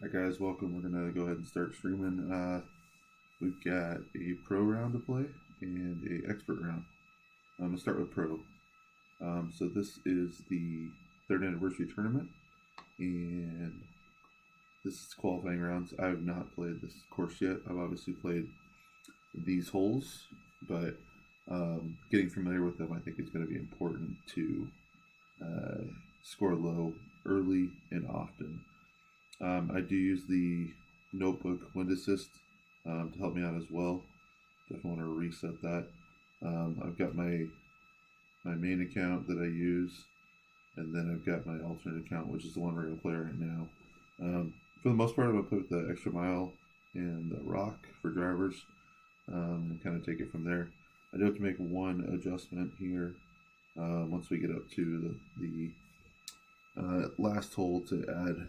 Hi guys, welcome. We're gonna go ahead and start streaming. We've got a pro round to play and a expert round. I'm gonna start with pro. So this is the third anniversary tournament, and this is qualifying rounds. I have not played this course yet. I've obviously played these holes, but getting familiar with them, I think, is going to be important to uh, score low early and often. I do use the Notebook Wind Assist to help me out as well. Definitely want to reset that. I've got my main account that I use, and then I've got my alternate account, which is the one we're going to play right now. For the most part, I'm going to put the extra mile and the rock for drivers, and kind of take it from there. I do have to make one adjustment here once we get up to the last hole to add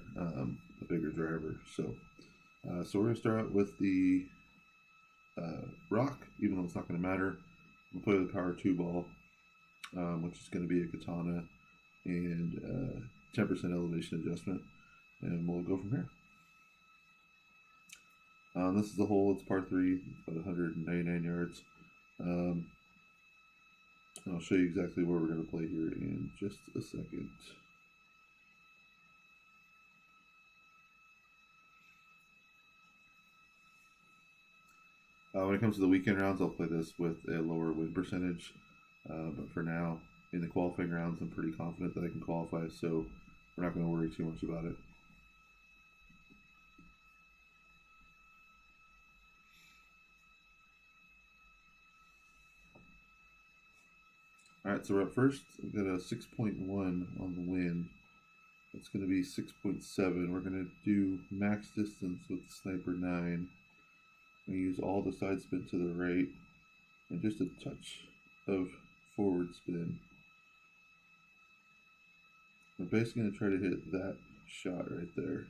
a bigger driver. So we're going to start out with the rock, even though it's not going to matter. We'll play the power 2 ball, which is going to be a katana and 10% elevation adjustment, and we'll go from here. This is the hole. It's par 3, about 199 yards. I'll show you exactly where we're going to play here in just a second. When it comes to the weekend rounds, I'll play this with a lower win percentage. But for now, in the qualifying rounds, I'm pretty confident that I can qualify, so we're not going to worry too much about it. Alright, so we're up first. We've got a 6.1 on the wind. It's going to be 6.7. We're going to do max distance with the Sniper 9. We use all the side spin to the right and just a touch of forward spin. We're basically going to try to hit that shot right there.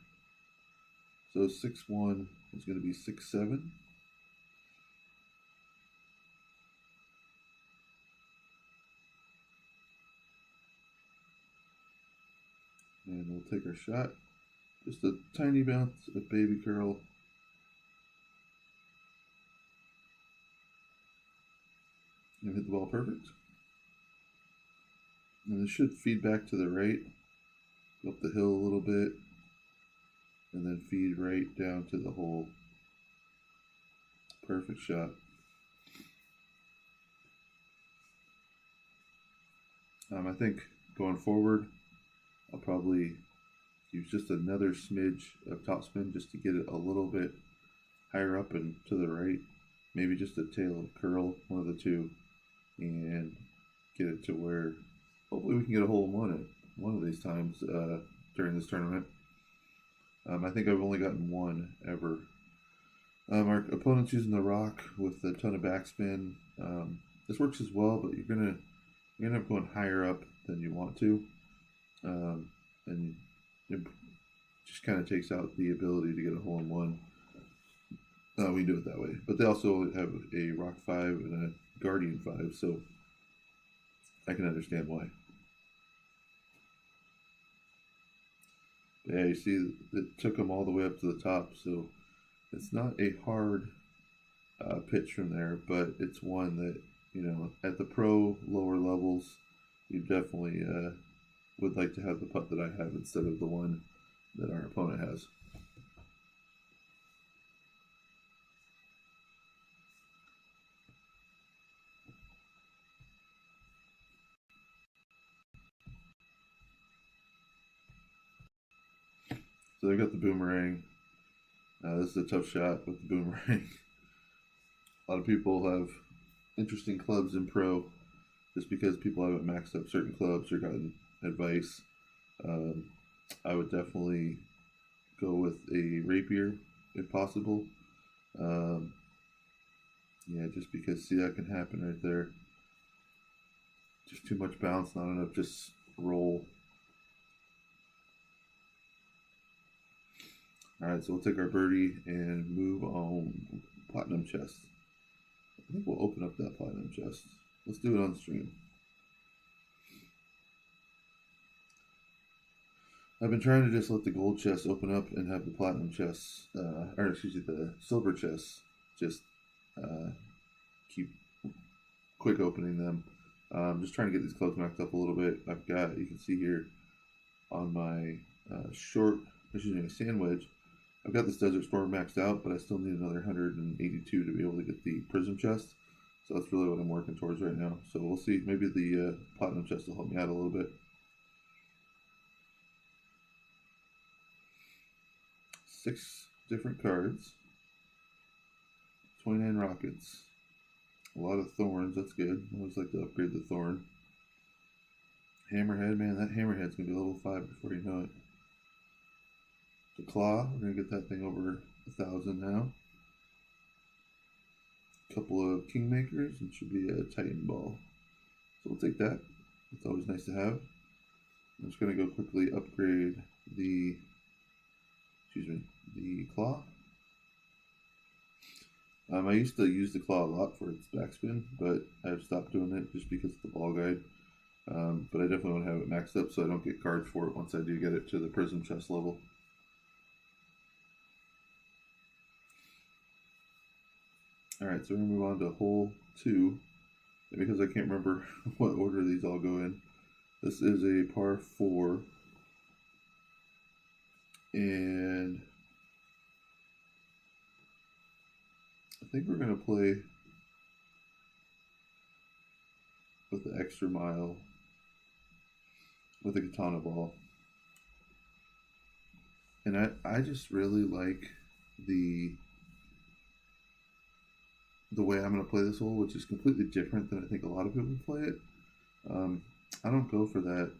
So 6.1 is going to be 6.7. And we'll take our shot. Just a tiny bounce, a baby curl. And hit the ball perfect. And this should feed back to the right, go up the hill a little bit, and then feed right down to the hole. Perfect shot. I think going forward, I'll probably use just another smidge of topspin just to get it a little bit higher up and to the right. Maybe just a tail curl, one of the two, and get it to where hopefully we can get a hole in one at one of these times during this tournament. I think I've only gotten one ever. Our opponent's using the rock with a ton of backspin. This works as well, but you're gonna end up going higher up than you want to, and it just kind of takes out the ability to get a hole in one. We do it that way, but they also have a rock 5 and a guardian 5, so I can understand why. Yeah, you see, it took them all the way up to the top, so it's not a hard pitch from there, but it's one that, at the pro lower levels, you definitely would like to have the putt that I have instead of the one that our opponent has. So they've got the boomerang. This is a tough shot with the boomerang. A lot of people have interesting clubs in pro just because people haven't maxed up certain clubs or gotten advice. I would definitely go with a rapier if possible. Yeah, just because, see, that can happen right there. Just too much bounce, not enough just roll. Alright, so we'll take our birdie and move on platinum chest. I think we'll open up that platinum chest. Let's do it on stream. I've been trying to just let the gold chests open up and have the platinum chests, or excuse me, the silver chests, just uh, keep quick opening them. Just trying to get these clubs knocked up a little bit. I've got, you can see here on my excuse me, sand wedge, I've got this Desert Storm maxed out, but I still need another 182 to be able to get the prism chest. So that's really what I'm working towards right now. So we'll see. Maybe the platinum chest will help me out a little bit. 6 different cards. 29 rockets. A lot of thorns. That's good. I always like to upgrade the thorn. Hammerhead, man, that hammerhead's gonna be level 5 before you know it. The claw, we're gonna get that thing over 1,000 now. A couple of kingmakers, and should be a titan ball. So we'll take that. It's always nice to have. I'm just gonna go quickly upgrade the claw. I used to use the claw a lot for its backspin, but I've stopped doing it just because of the ball guide. But I definitely want to have it maxed up so I don't get cards for it once I do get it to the prism chest level. Alright, so we're going to move on to hole 2. And because I can't remember what order these all go in, this is a par 4. And I think we're going to play with the extra mile with the katana ball. And I just really like the way I'm going to play this hole, which is completely different than I think a lot of people play it. I don't go for that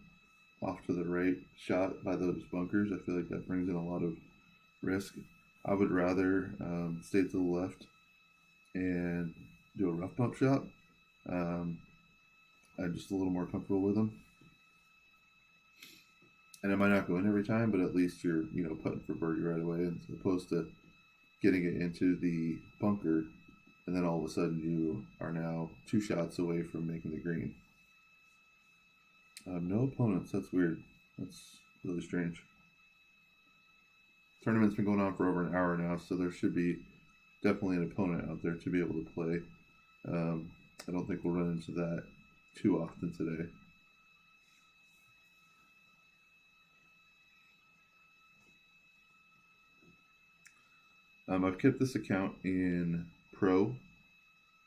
off to the right shot by those bunkers. I feel like that brings in a lot of risk. I would rather stay to the left and do a rough bump shot. I'm just a little more comfortable with them. And it might not go in every time, but at least you're, putting for birdie right away, as opposed to getting it into the bunker, and then all of a sudden you are now 2 shots away from making the green. No opponents. That's weird. That's really strange. Tournament's been going on for over an hour now, so there should be definitely an opponent out there to be able to play. I don't think we'll run into that too often today. I've kept this account in Pro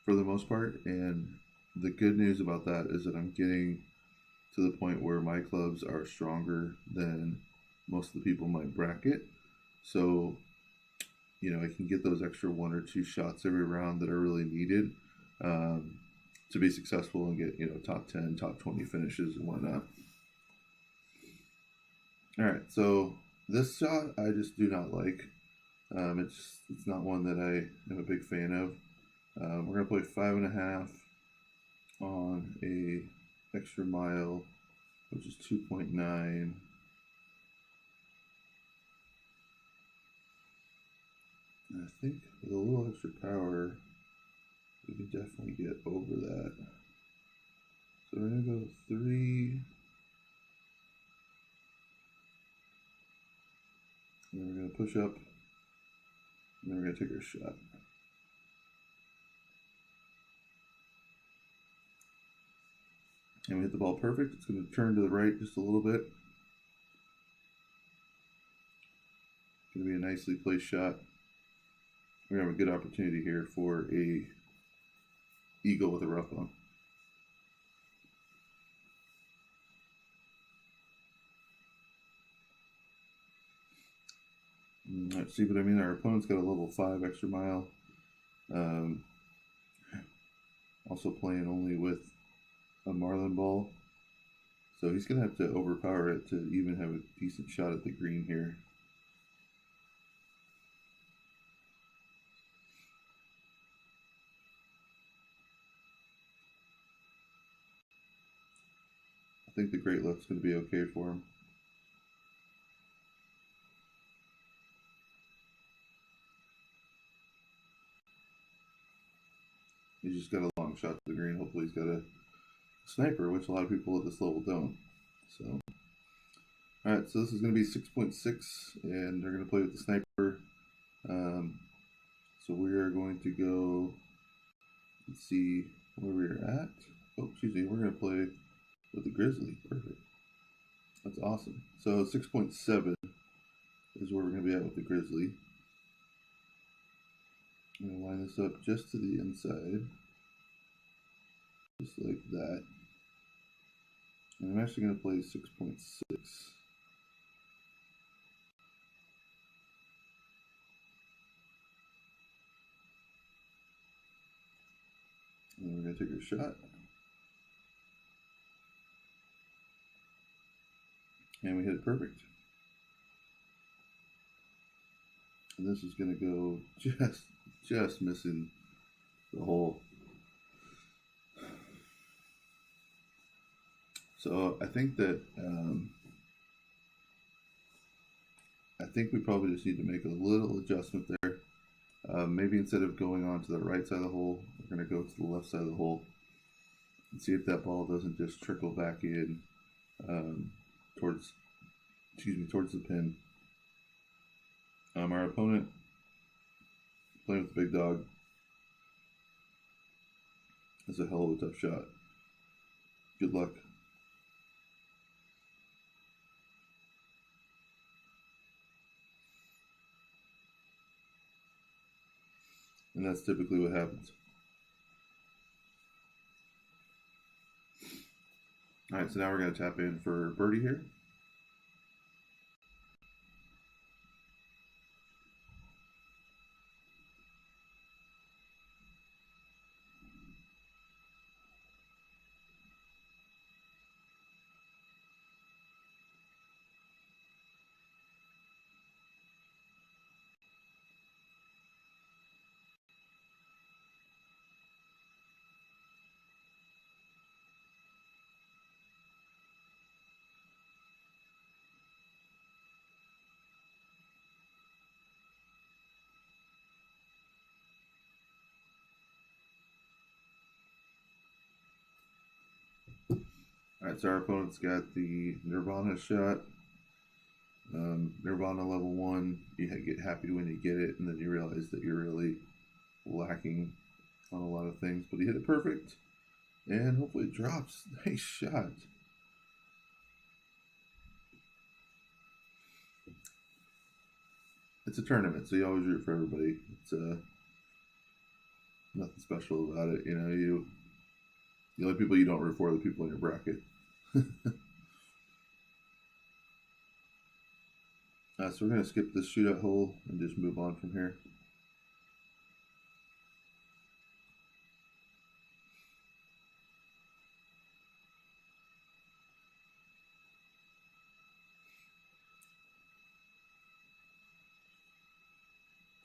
for the most part, and the good news about that is that I'm getting to the point where my clubs are stronger than most of the people in my bracket. So, I can get those extra 1 or 2 shots every round that are really needed to be successful and get, top 10, top 20 finishes and whatnot. All right, so this shot I just do not like. It's not one that I am a big fan of. We're gonna play 5.5 on a extra mile, which is 2.9. I think with a little extra power, we can definitely get over that. So we're gonna go 3. And then we're gonna push up. And then we're gonna take our shot. And we hit the ball perfect. It's going to turn to the right just a little bit. It's going to be a nicely placed shot. We're going to have a good opportunity here for a eagle with a rough bump. Let's see what I mean. Our opponent's got a level 5 extra mile. Also playing only with a marlin ball. So he's going to have to overpower it to even have a decent shot at the green here. I think the Great Luck's going to be okay for him. He's just got a long shot to the green. Hopefully he's got a sniper, which a lot of people at this level don't. So Alright, so this is going to be 6.6, and they're going to play with the sniper. So we are going to go and see where we're at. Oh, excuse me, we're going to play with the Grizzly. Perfect. That's awesome. So 6.7 is where we're going to be at with the Grizzly. I'm going to line this up just to the inside. Just like that. And I'm actually going to play 6.6. And then we're going to take our shot. And we hit it perfect. And this is going to go just missing the hole. So I think that we probably just need to make a little adjustment there. Maybe instead of going on to the right side of the hole, we're going to go to the left side of the hole and see if that ball doesn't just trickle back in towards the pin. Our opponent playing with the big dog is a hell of a tough shot. Good luck. And that's typically what happens. Alright, so now we're going to tap in for birdie here. Alright, so our opponent's got the Nirvana shot. Nirvana level 1, you get happy when you get it, and then you realize that you're really lacking on a lot of things. But he hit it perfect, and hopefully it drops. Nice shot. It's a tournament, so you always root for everybody. It's nothing special about it. The only people you don't root for are the people in your bracket. So we're going to skip this shootout hole and just move on from here.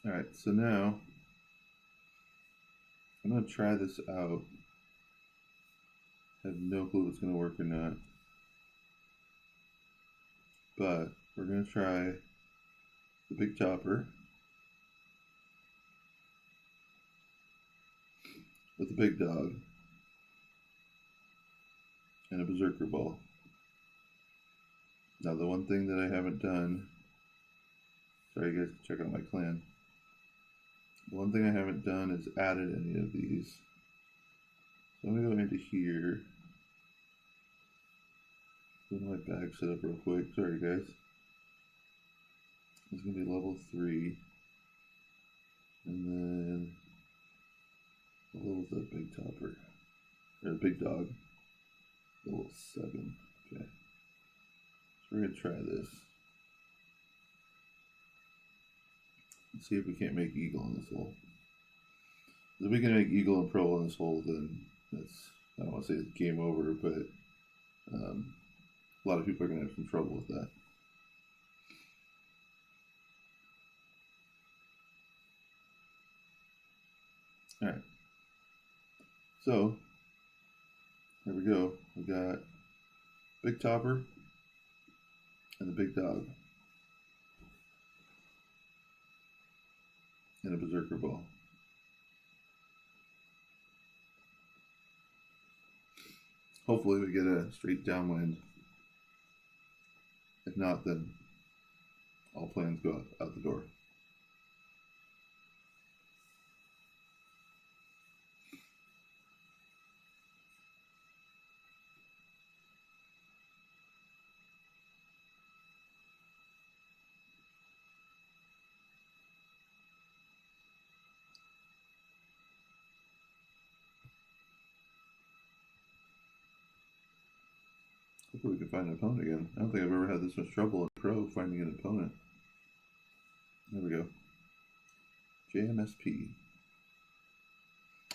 Alright, so now I'm going to try this out. I have no clue if it's going to work or not. But we're going to try the big topper with the big dog and a berserker ball. Now the one thing that I haven't done, sorry you guys can check out my clan. The one thing I haven't done is added any of these. So I'm going to go into here. Get my bag set up real quick. Sorry guys. It's going to be level 3. And then level the big topper. Or the big dog. Level 7. Okay. So we're going to try this. Let's see if we can't make eagle in this hole. If we can make eagle and pro in this hole, then that's, I don't want to say it's game over, but a lot of people are going to have some trouble with that. Alright. So, there we go. We got big topper and the big dog. And a berserker ball. Hopefully we get a straight downwind. If If not, then all plans go out the door. Hopefully we can find an opponent again. I don't think I've ever had this much trouble in Pro finding an opponent. There we go. JMSP.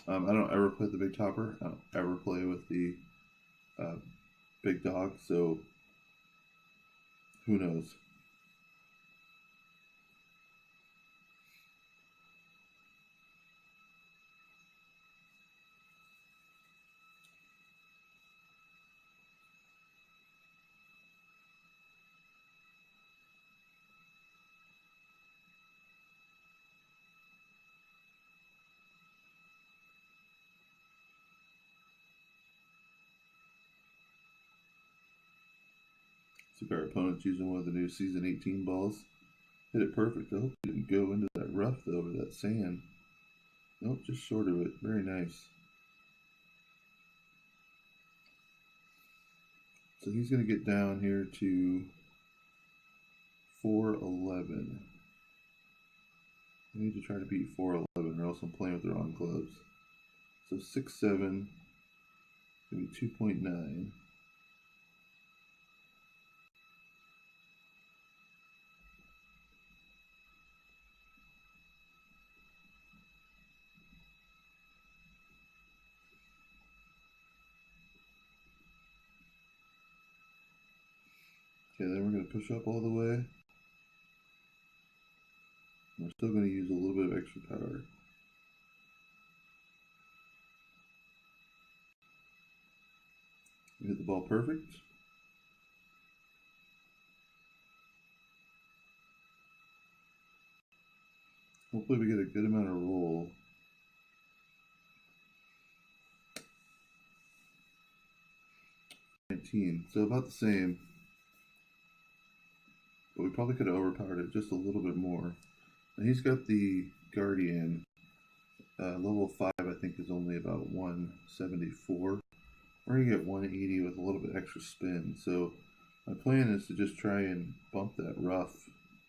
I don't ever play the Big Topper. I don't ever play with the Big Dog, so who knows? Looks like our opponent's using one of the new Season 18 balls. Hit it perfect. I hope it didn't go into that rough, though, or that sand. Nope, just short of it. Very nice. So he's going to get down here to 411. I need to try to beat 411 or else I'm playing with the wrong clubs. So 6-7, maybe 2.9. Okay, then we're going to push up all the way. We're still going to use a little bit of extra power. Hit the ball perfect. Hopefully we get a good amount of roll. So about the same. But we probably could have overpowered it just a little bit more. And he's got the Guardian. Level 5 I think is only about 174. We're going to get 180 with a little bit extra spin. So my plan is to just try and bump that rough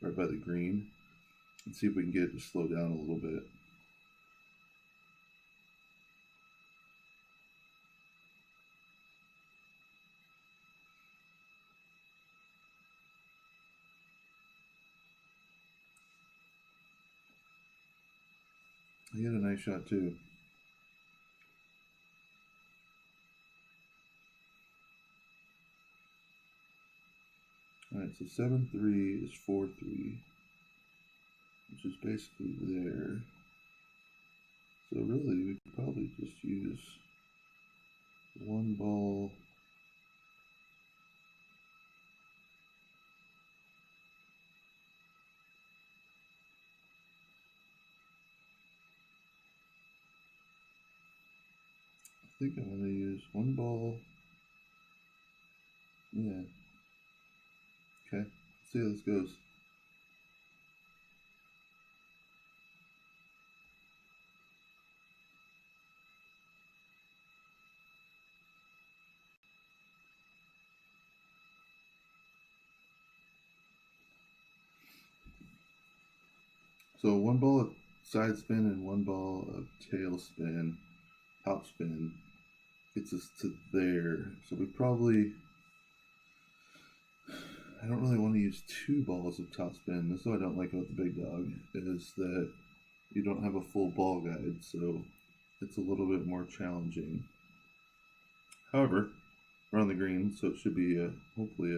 right by the green and see if we can get it to slow down a little bit. He had a nice shot too. Alright, so 7-3 is 4-3, which is basically there. So really, we could probably just use one ball. I think I'm going to use one ball. Yeah. Okay, let's see how this goes. So one ball of side spin and one ball of tail spin, top spin, gets us to there. So we probably, I don't really want to use two balls of top spin. This is what I don't like about the Big Dog, is that you don't have a full ball guide, so it's a little bit more challenging. However, we're on the green, so it should be hopefully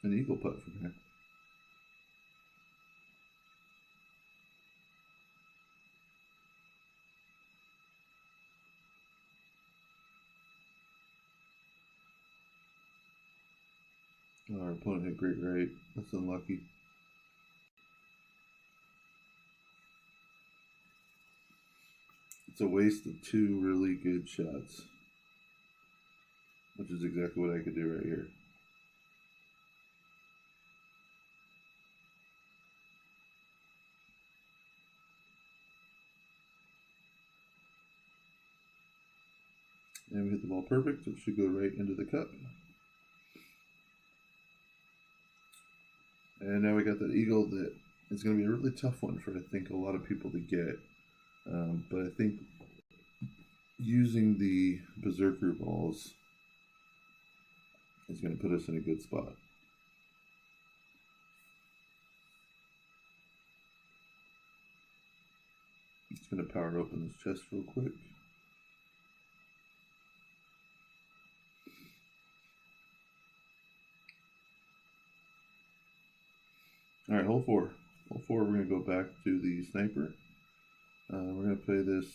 an eagle putt from here. Our opponent hit great right. That's unlucky. It's a waste of two really good shots, which is exactly what I could do right here. And we hit the ball perfect. It should go right into the cup. And now we got that eagle that is going to be a really tough one for, I think, a lot of people to get. But I think using the Berserker balls is going to put us in a good spot. Just going to power open this chest real quick. All right, hole 4. Hole 4, we're going to go back to the sniper. We're going to play this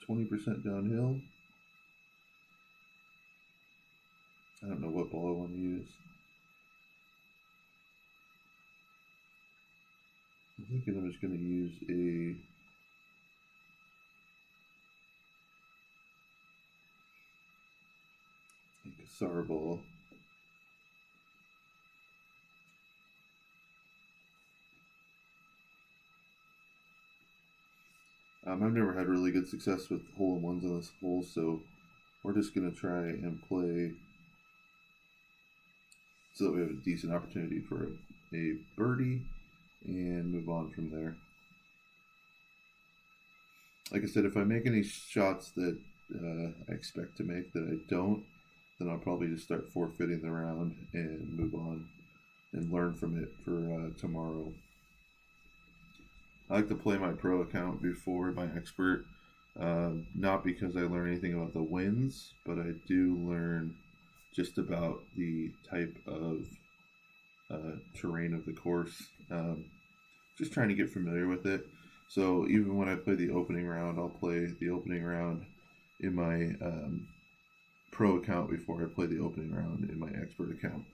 20% downhill. I don't know what ball I want to use. I'm thinking I'm just going to use a Kasar ball. I've never had really good success with hole-in-ones on this hole, so we're just going to try and play so that we have a decent opportunity for a birdie and move on from there. Like I said, if I make any shots that I expect to make that I don't, then I'll probably just start forfeiting the round and move on and learn from it for tomorrow. I like to play my pro account before my expert, not because I learn anything about the winds, but I do learn just about the type of terrain of the course. Just trying to get familiar with it. So even when I play the opening round, I'll play the opening round in my pro account before I play the opening round in my expert account.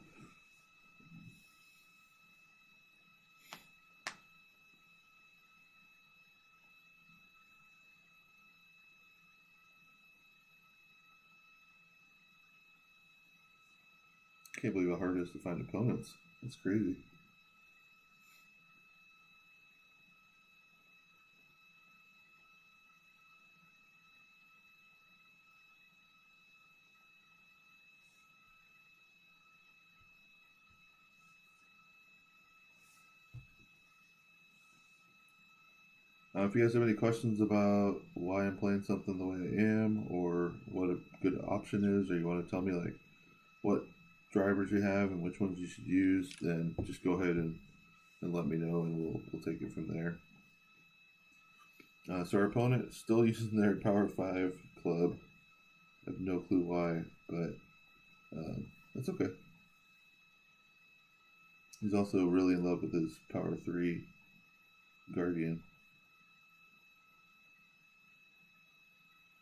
Can't believe how hard it is to find opponents. That's crazy. If you guys have any questions about why I'm playing something the way I am, or what a good option is, or you want to tell me like what drivers you have and which ones you should use, then just go ahead and let me know, and we'll take it from there. So our opponent is still using their Power 5 club. I have no clue why, but that's okay. He's also really in love with his Power 3 Guardian.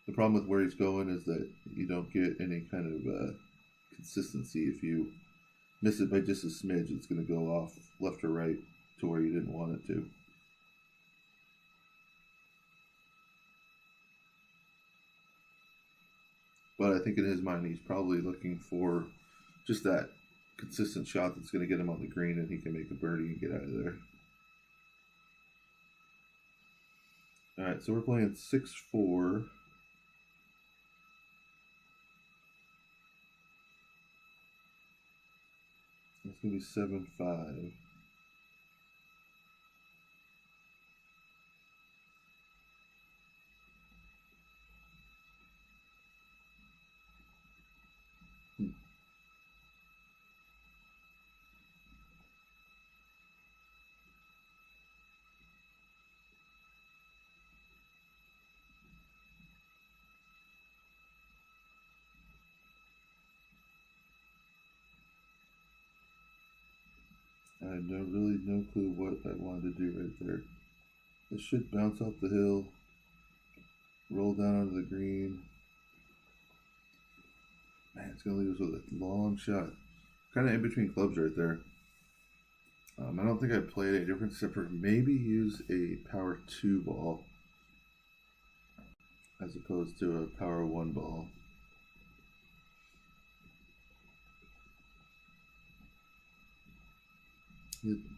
The problem with where he's going is that you don't get any kind of consistency. If you miss it by just a smidge, it's going to go off left or right to where you didn't want it to. But I think in his mind, he's probably looking for just that consistent shot that's going to get him on the green and he can make a birdie and get out of there. All right, so we're playing 6-4. It's going to be 7-5. I had really no clue what I wanted to do right there. This should bounce off the hill, roll down onto the green. Man, it's going to leave us with a long shot. Kind of in between clubs right there. I don't think I played any different except for maybe use a Power 2 ball as opposed to a Power 1 ball.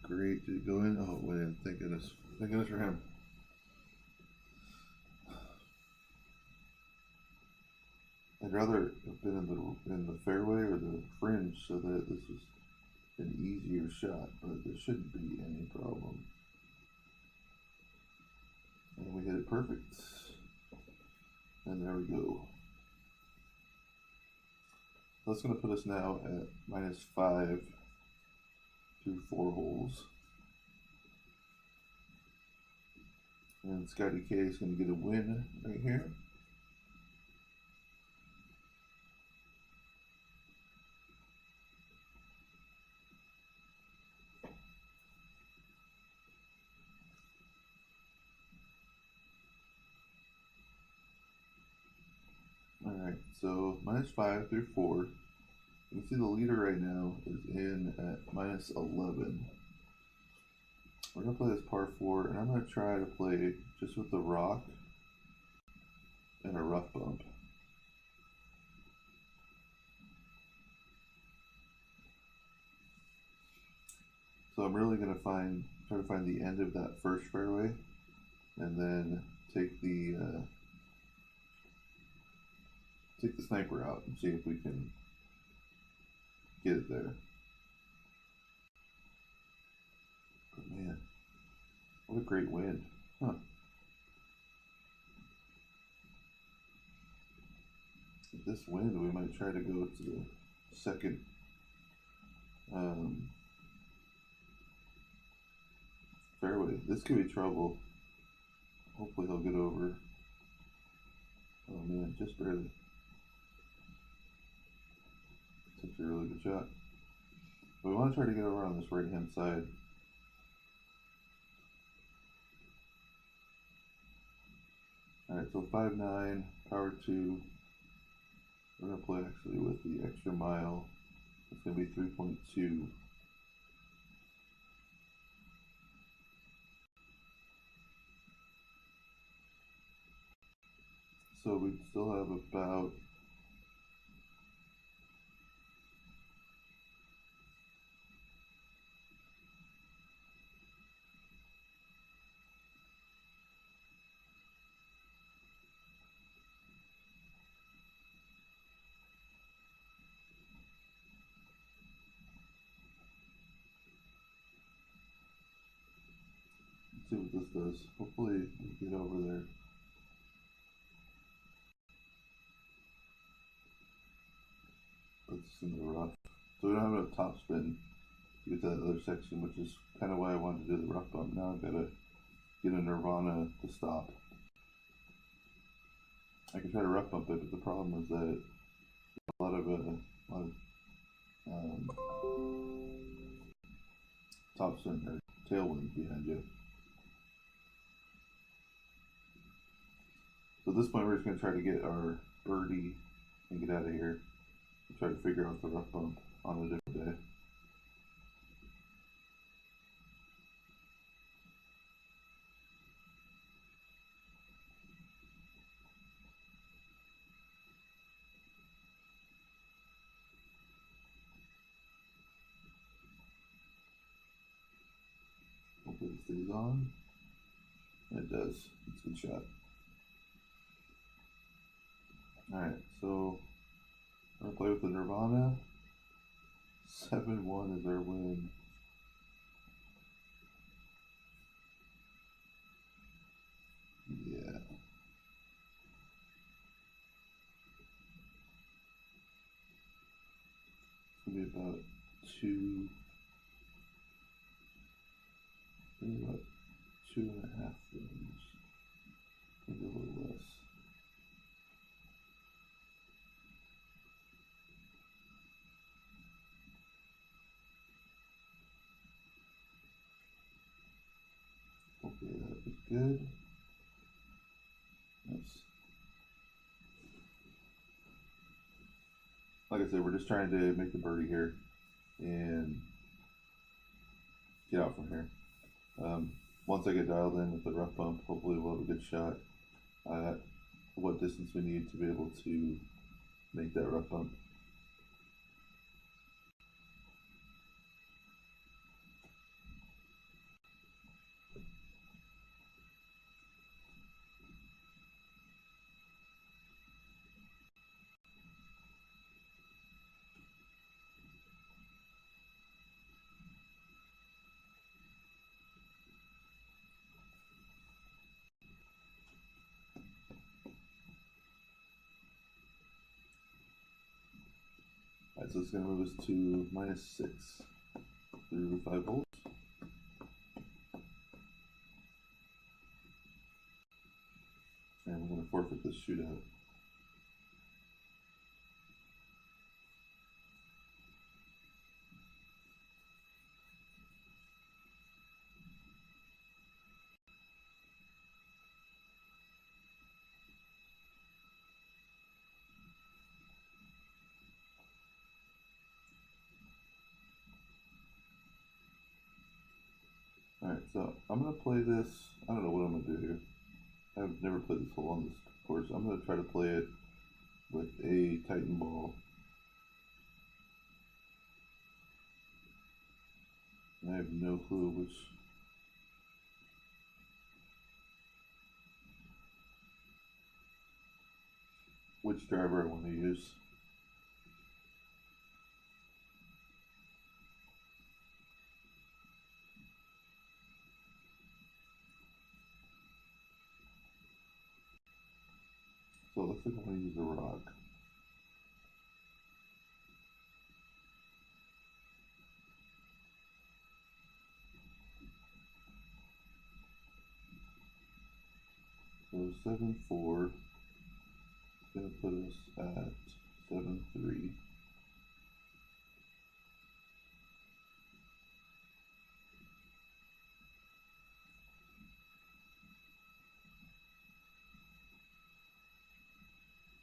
Great. Did it go in? Oh, it went in. Thank goodness. Thank goodness for him. I'd rather have been in the fairway or the fringe so that this was an easier shot, but there shouldn't be any problem. And we hit it perfect. And there we go. That's going to put us now at -5 through 4 holes. And Scotty K is going to get a win right here. Alright, so -5 through 4. You can see the leader right now is in at -11. We're going to play this par 4, and I'm going to try to play just with the rock and a rough bump. So I'm really going to try to find the end of that first fairway, and then take the sniper out and see if we can get it there. But man, what a great wind, huh? With this wind, we might try to go to the second fairway. This could be trouble. Hopefully he'll get over. Oh man, just barely. Such a really good shot. But we want to try to get over on this right hand side. Alright, so 5-9, power 2. We're going to play actually with the extra mile. It's going to be 3.2. So we still have about see what this does. Hopefully we get over there. Puts us in the rough. So we don't have enough topspin to get to that other section, which is kind of why I wanted to do the rough bump. Now I've got to get a Nirvana to stop. I can try to rough bump it, but the problem is that a lot of topspin or tailwind behind you. So at this point, we're just going to try to get our birdie and get out of here and try to figure out the rough bump on a different day. Hopefully it stays on. It does. It's a good shot. Alright, so we're going to play with the Nirvana. 7-1 is our win. Yeah. It's going to be about about 2.5 rings. Maybe a little less. Hopefully that is good. Nice. Like I said, we're just trying to make the birdie here and get out from here. Once I get dialed in with the rough bump, hopefully we'll have a good shot at what distance we need to be able to make that rough bump. Alright, so it's going to move us to -6 through 5 volts. And we're going to forfeit this shootout. Alright, so I'm going to play this. I don't know what I'm going to do here. I've never played this hole on this course. I'm going to try to play it with a Titan ball. I have no clue which driver I want to use. So it looks like I'm going to use a rock. So 7-4 is going to put us at 7-3.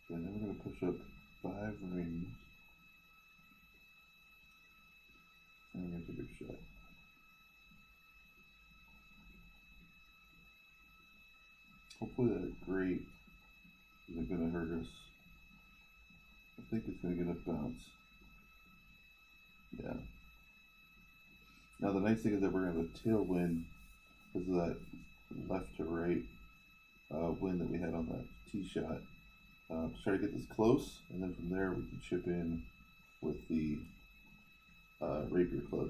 And then we're going to push up 5 rings. And we're going to take a shot. Hopefully that grate isn't going to hurt us. I think it's going to get a bounce. Yeah. Now the nice thing is that we're going to have a tailwind because of that left to right wind that we had on that tee shot. Try to get this close, and then from there we can chip in with the rapier club.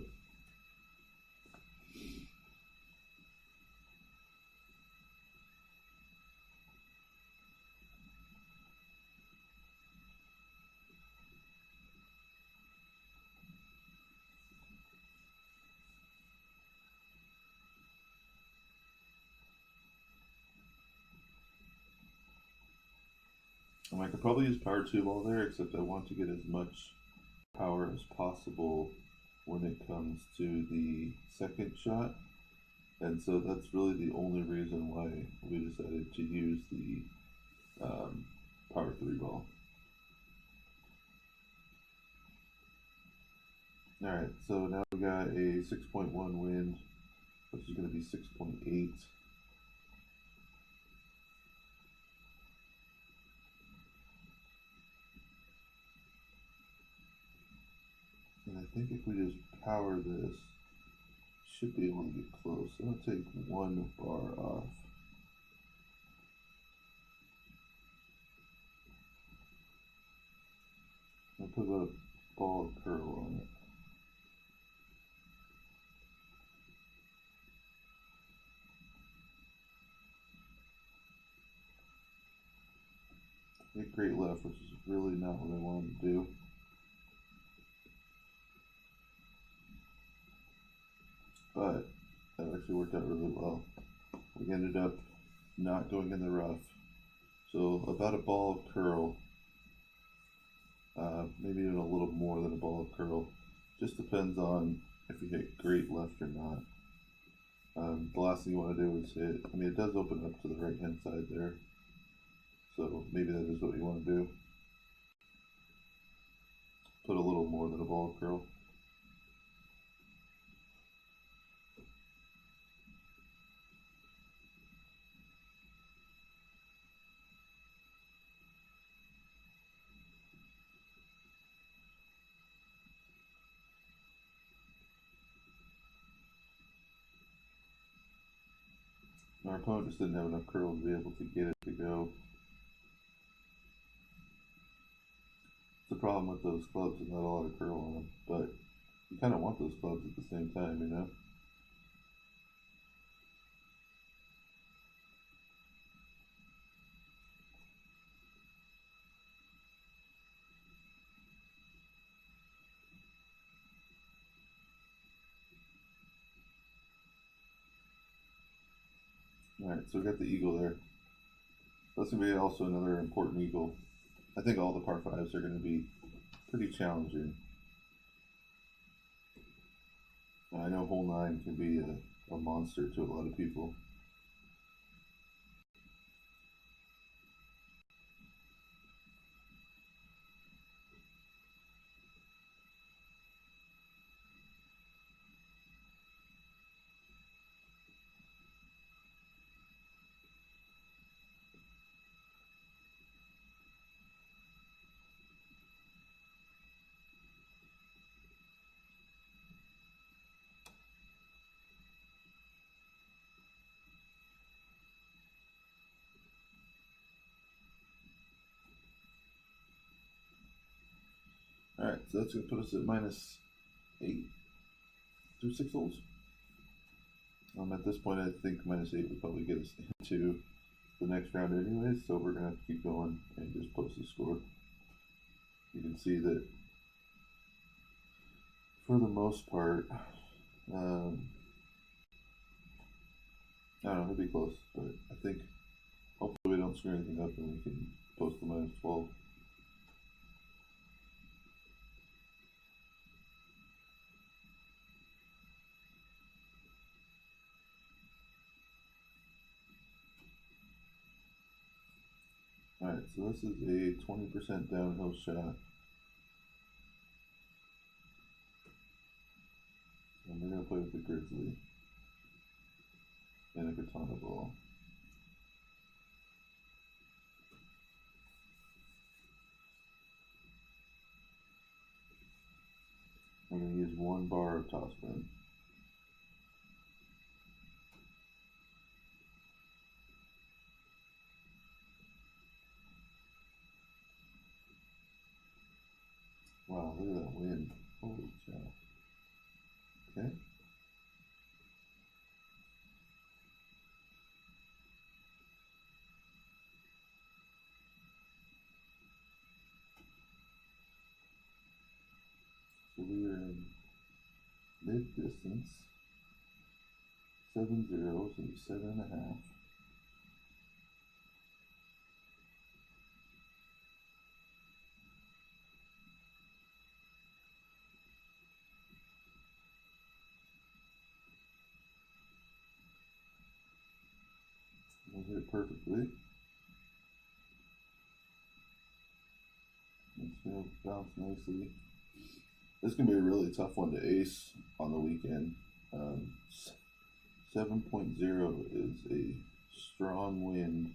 I could probably use power 2 ball there, except I want to get as much power as possible when it comes to the second shot. And so that's really the only reason why we decided to use the power 3 ball. Alright, so now we got a 6.1 wind, which is going to be 6.8. And I think if we just power this, should be able to get close. I'm going to take 1 bar off. I'll put a ball of curl on it. Hit great left, which is really not what I wanted to do. But that actually worked out really well. We ended up not going in the rough. So about a ball of curl, maybe even a little more than a ball of curl. Just depends on if you hit great left or not. The last thing you want to do is hit, I mean it does open up to the right hand side there. So maybe that is what you want to do. Put a little more than a ball of curl. Our opponent just didn't have enough curl to be able to get it to go. The problem with those clubs is not a lot of curl on them, but you kind of want those clubs at the same time, you know? Alright, so we got the eagle there. That's going to be also another important eagle. I think all the par 5s are going to be pretty challenging. I know hole 9 can be a monster to a lot of people. Alright, so that's going to put us at -8 through 6 holes. At this point, I think -8 would probably get us into the next round anyways, so we're going to keep going and just post the score. You can see that for the most part, I don't know, it'll be close, but I think hopefully we don't screw anything up and we can post the -12. Alright, so this is a 20% downhill shot. And we're going to play with the Grizzly and a katana ball. We're going to use 1 bar of topspin. Wow, look at that wind. Holy cow. Okay. So we are in mid distance. 7-0, so 7.5. We'll hit it perfectly. It's going to bounce nicely. This is going to be a really tough one to ace on the weekend. 7.0 is a strong wind.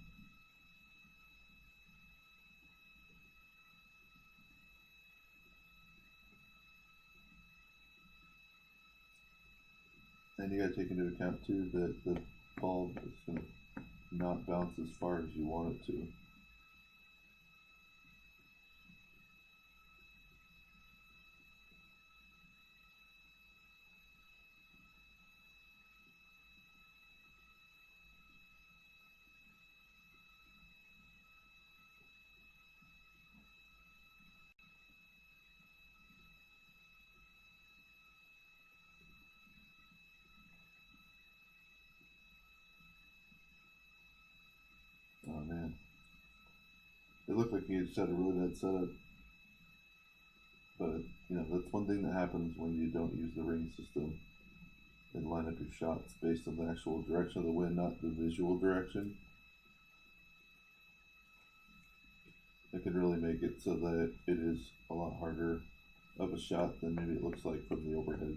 And you got to take into account too that the ball is going to not bounce as far as you want it to. Oh man. It looked like he just had a really bad setup. But, you know, that's one thing that happens when you don't use the ring system and line up your shots based on the actual direction of the wind, not the visual direction. It can really make it so that it is a lot harder of a shot than maybe it looks like from the overhead.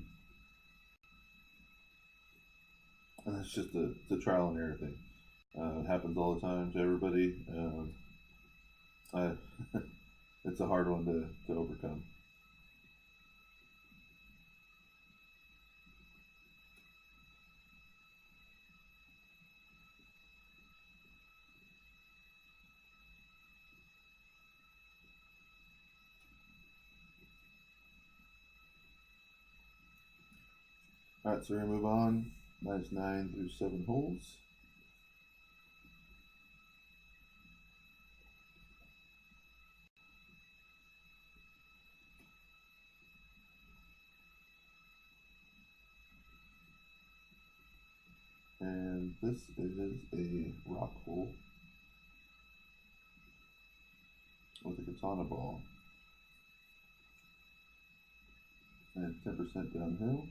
And that's just the trial and error thing. It happens all the time to everybody. It's a hard one to overcome. Alright, so we're going to move on. -9 through 7 holes. And This is a rock hole with a katana ball and 10% downhill.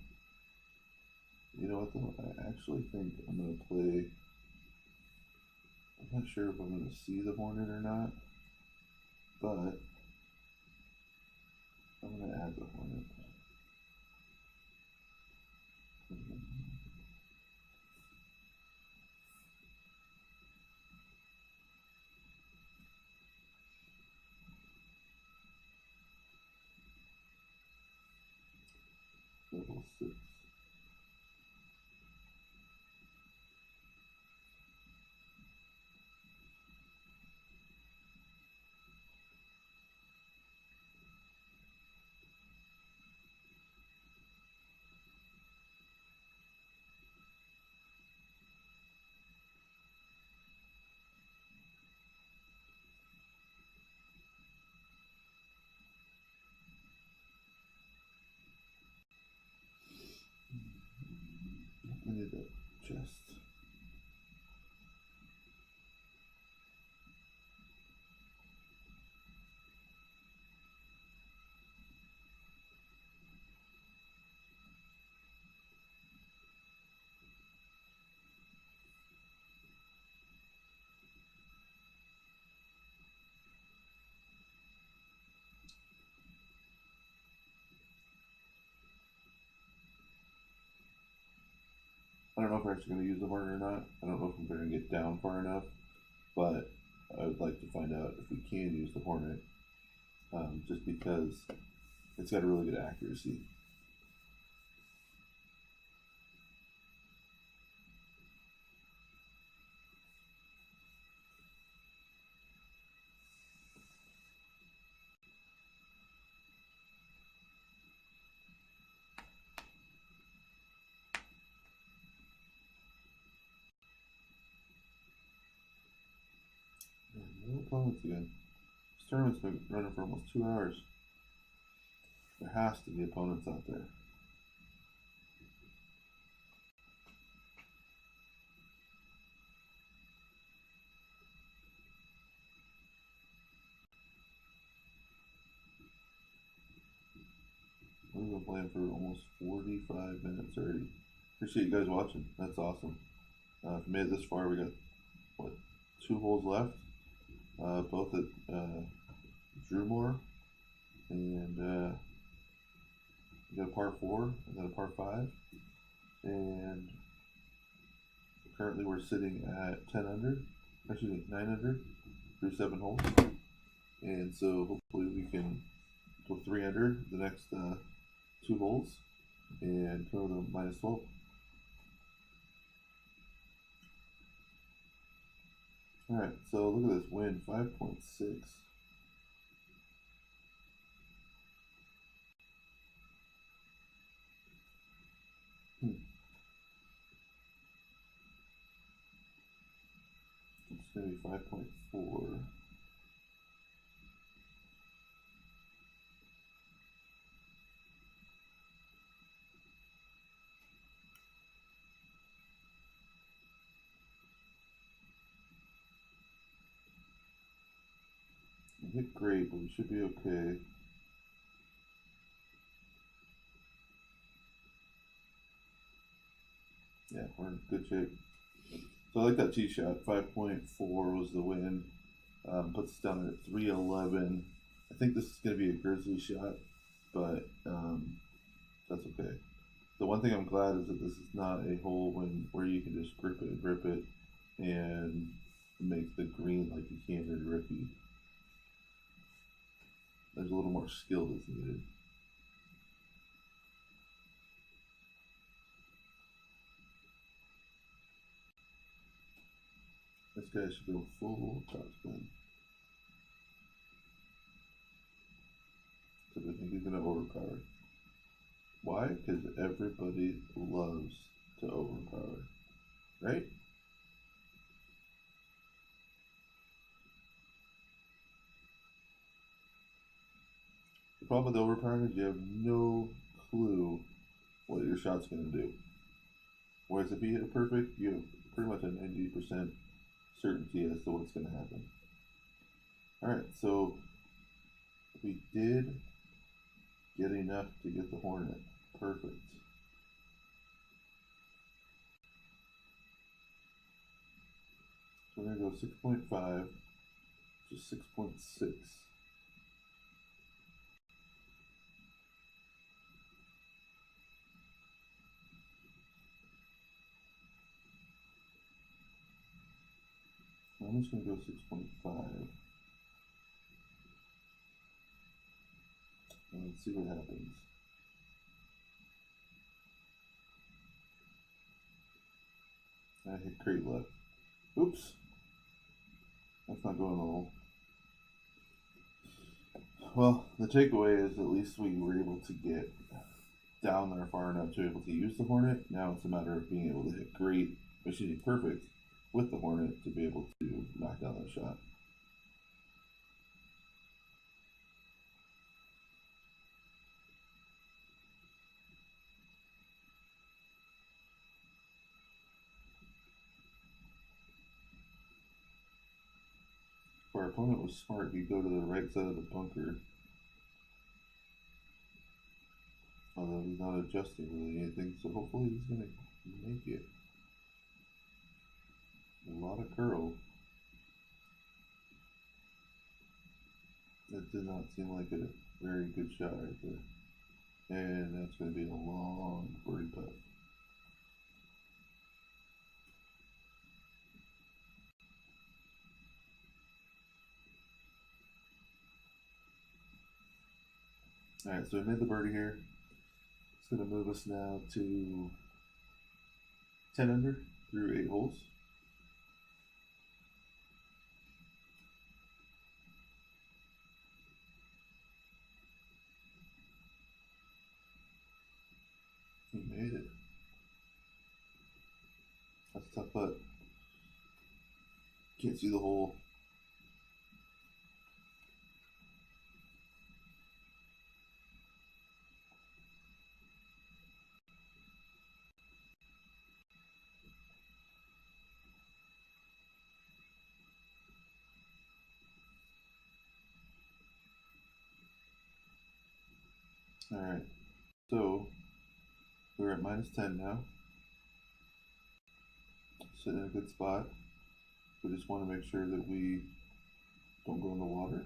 You know what though? I actually think I'm going to play. I'm not sure if I'm going to see the Hornet or not, but I'm going to add the Hornet. Level 6. I need that chest. I don't know if we're actually going to use the Hornet or not. I don't know if I'm going to get down far enough, but I would like to find out if we can use the Hornet, just because it's got a really good accuracy. No opponents again. This tournament's been running for almost 2 hours. There has to be opponents out there. We've been playing for almost 45 minutes already. Appreciate you guys watching. That's awesome. If you made it this far, we got, what, 2 holes left? Both at Drewmore. And we got a par 4 and then a par 5. And currently we're sitting at 10 under. Actually, 9 under through 7 holes. And so hopefully we can go 3 under the next 2 holes and go to minus 12. Alright, so look at this wind, 5.6. It's going to be 5.4. We hit great, but we should be okay. Yeah, we're in good shape. So I like that tee shot. 5.4 was the win. Puts us down at 311. I think this is going to be a grizzly shot, but that's okay. The one thing I'm glad is that this is not a hole where you can just grip it and rip it and make the green like you can in rookie. There's a little more skill that's needed. This guy should go full topspin. So I think he's going to overpower. Why? Because everybody loves to overpower, right? The problem with overpowering is you have no clue what your shot's going to do. Whereas if you hit it perfect, you have pretty much a 90% certainty as to what's going to happen. Alright, so we did get enough to get the Hornet. Perfect. So we're going to go 6.5, which is 6.6. I'm just going to go 6.5. And let's see what happens. I hit crate left. Oops. That's not going in the hole. Well, the takeaway is at least we were able to get down there far enough to be able to use the Hornet. Now it's a matter of being able to hit perfect with the Hornet to be able to knock down that shot. If our opponent was smart, he'd go to the right side of the bunker. Although he's not adjusting really anything, so hopefully he's going to make it. A lot of curl. That did not seem like a very good shot right there. And that's going to be a long birdie putt. Alright, so I made the birdie here. It's going to move us now to 10 under through 8 holes. He made it. That's a tough putt. Can't see the hole. Alright, so we're at minus 10 now. Sitting in a good spot. We just want to make sure that we don't go in the water.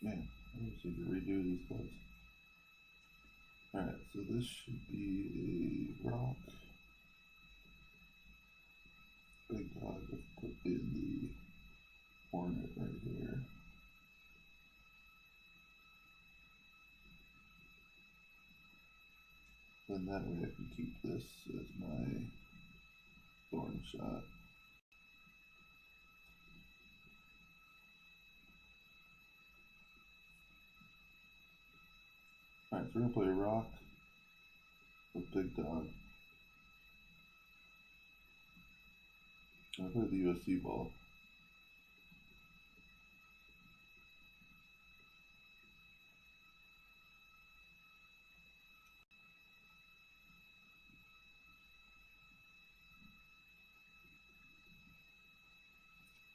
Man, I just need to redo these clubs. Alright, so this should be a rock. Big dog, let's put in the Hornet right here. Then that way I can keep this as my thorn shot. Alright, so we're going to play rock with big dog. I'm going to play the USC ball.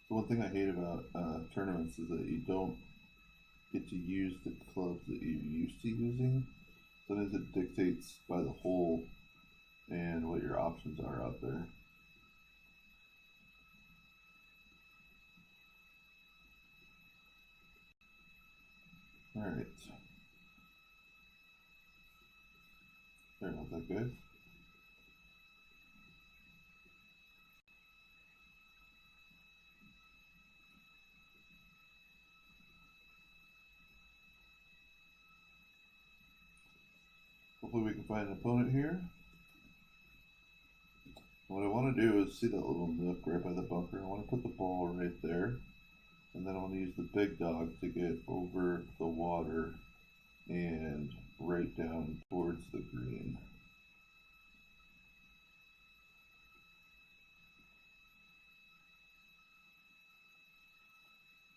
The one thing I hate about tournaments is that you don't get to use the clubs that you're used to using. Sometimes it dictates by the hole and what your options are out there. Alright. Sorry about that, guys. Hopefully we can find an opponent here. What I want to do is see that little nook right by the bunker. I want to put the ball right there. And then I want to use the big dog to get over the water and right down towards the green.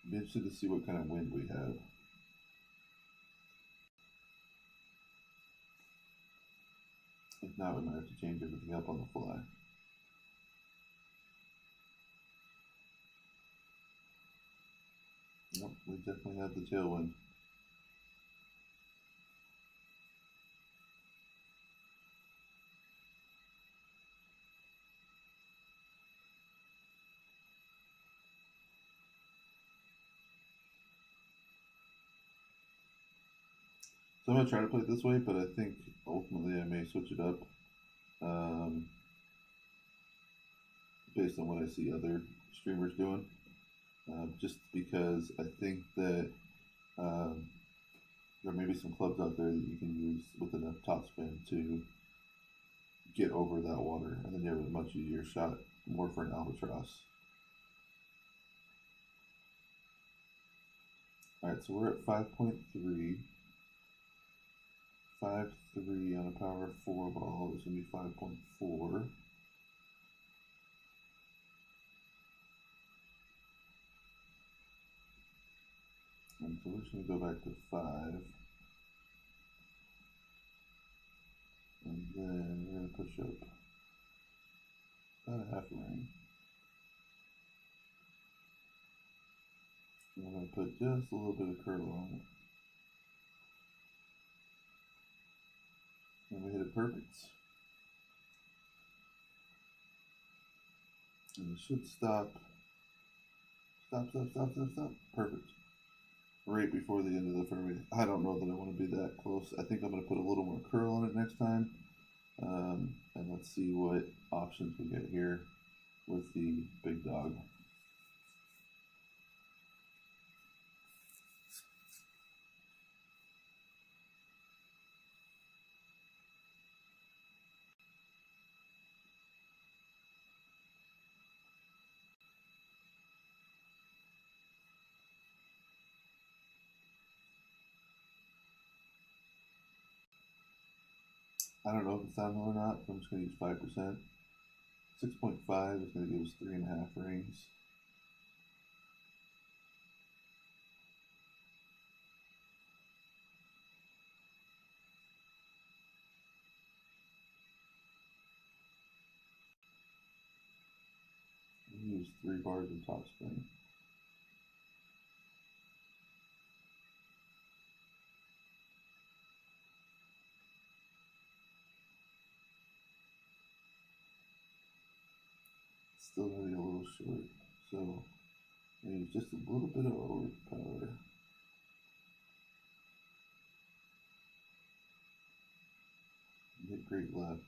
Be interested to see what kind of wind we have. If not, we might have to change everything up on the fly. Nope, we definitely have the tailwind. So I'm going to try to play it this way, but I think ultimately I may switch it up based on what I see other streamers doing. Just because I think that there may be some clubs out there that you can use with enough topspin to get over that water, and then you have a much easier shot, more for an albatross. Alright, so we're at 5.3. 5.3 on a power 4 ball is going to be 5.4. And so we're just going to go back to 5. And then we're going to push up about a half a ring. And we're going to put just a little bit of curl on it. And we hit it perfect. And it should stop. Stop. Perfect. Right before the end of the fairway. I don't know that I want to be that close. I think I'm going to put a little more curl on it next time. And let's see what options we get here with the big dog. I don't know if it's downhill or not, so I'm just going to use 5%. 6.5 is going to give us 3.5 rings. Use 3 bars of topspin. Still gonna be a little short, so maybe just a little bit of overpower. Hit great left.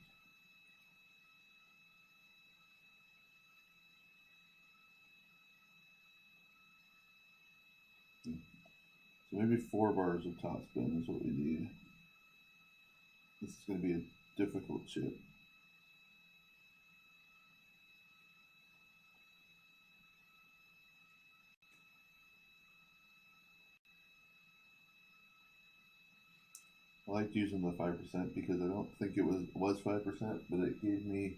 So maybe 4 bars of topspin is what we need. This is going to be a difficult chip. I liked using the 5% because I don't think it was 5%, but it gave me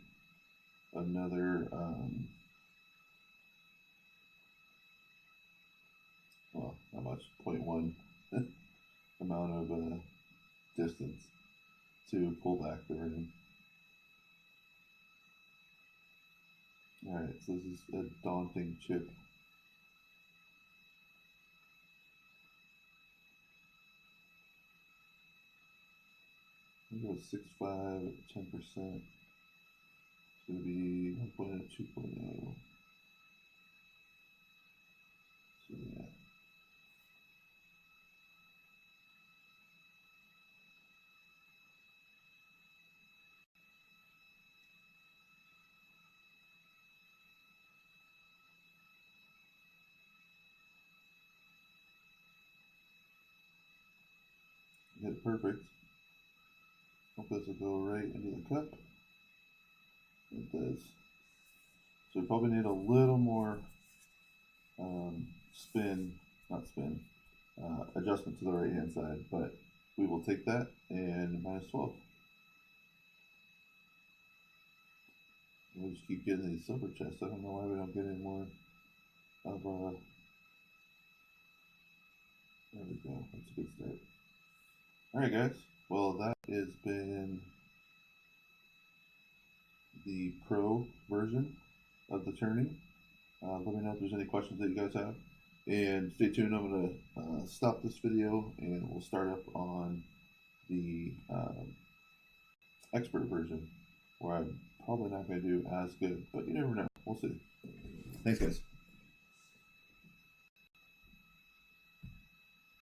another well, not much, 0.1 amount of distance to pull back the ring. Alright, so this is a daunting chip. I'm going to go 6.5 at 10%. It's going to be 1.0, 2.0. So yeah. Hit it perfect. Hope this will go right into the cup. It does. So we probably need a little more adjustment to the right hand side, but we will take that and minus 12. We'll just keep getting these silver chests. I don't know why we don't get any more of go. That's a good start. Alright, guys. Well, that has been the pro version of the tourney. Let me know if there's any questions that you guys have. And stay tuned. I'm going to stop this video and we'll start up on the expert version, where I'm probably not going to do as good, but you never know. We'll see. Thanks, guys.